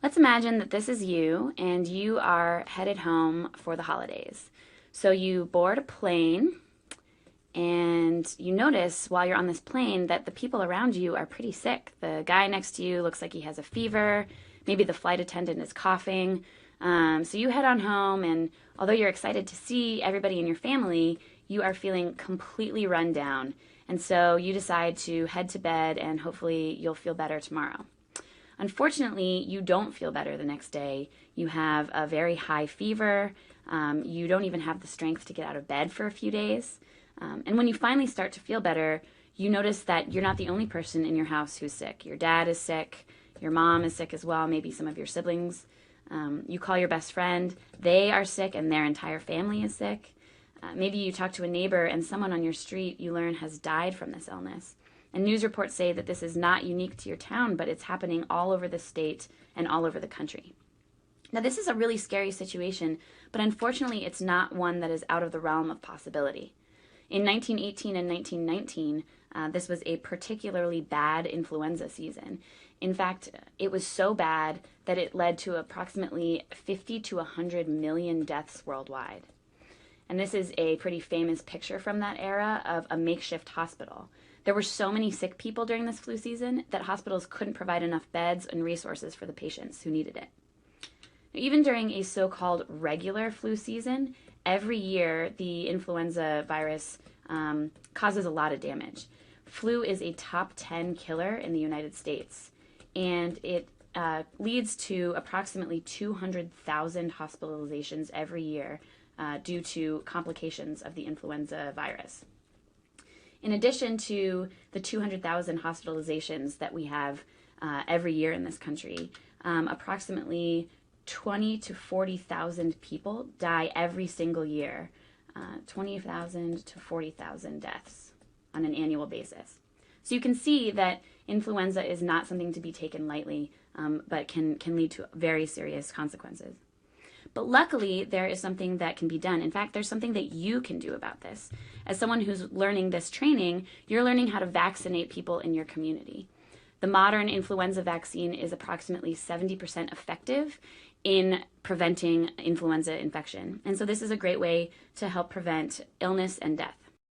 Let's imagine that this is you and you are headed home for the holidays. So you board a plane and you notice while you're on this plane that the people around you are pretty sick. The guy next to you looks like he has a fever. Maybe the flight attendant is coughing. So you head on home, and although you're excited to see everybody in your family, you are feeling completely run down. And so you decide to head to bed, and hopefully you'll feel better tomorrow. Unfortunately, you don't feel better the next day. You have a very high fever. You don't even have the strength to get out of bed for a few days. And when you finally start to feel better, you notice that you're not the only person in your house who's sick. Your dad is sick. Your mom is sick as well, maybe some of your siblings. You call your best friend. They are sick and their entire family is sick. Maybe you talk to a neighbor and someone on your street you learn has died from this illness. And news reports say that this is not unique to your town, but it's happening all over the state and all over the country. Now, this is a really scary situation, but unfortunately, it's not one that is out of the realm of possibility. In 1918 and 1919, this was a particularly bad influenza season. In fact, it was so bad that it led to approximately 50 to 100 million deaths worldwide. And this is a pretty famous picture from that era of a makeshift hospital. There were so many sick people during this flu season that hospitals couldn't provide enough beds and resources for the patients who needed it. Even during a so-called regular flu season, every year the influenza virus causes a lot of damage. Flu is a top 10 killer in the United States, and it leads to approximately 200,000 hospitalizations every year due to complications of the influenza virus. In addition to the 200,000 hospitalizations that we have every year in this country, approximately 20 to 40,000 people die every single year, 20,000 to 40,000 deaths on an annual basis. So you can see that influenza is not something to be taken lightly, but can lead to very serious consequences. But luckily, there is something that can be done. In fact, there's something that you can do about this. As someone who's learning this training, you're learning how to vaccinate people in your community. The modern influenza vaccine is approximately 70% effective in preventing influenza infection. And so this is a great way to help prevent illness and death.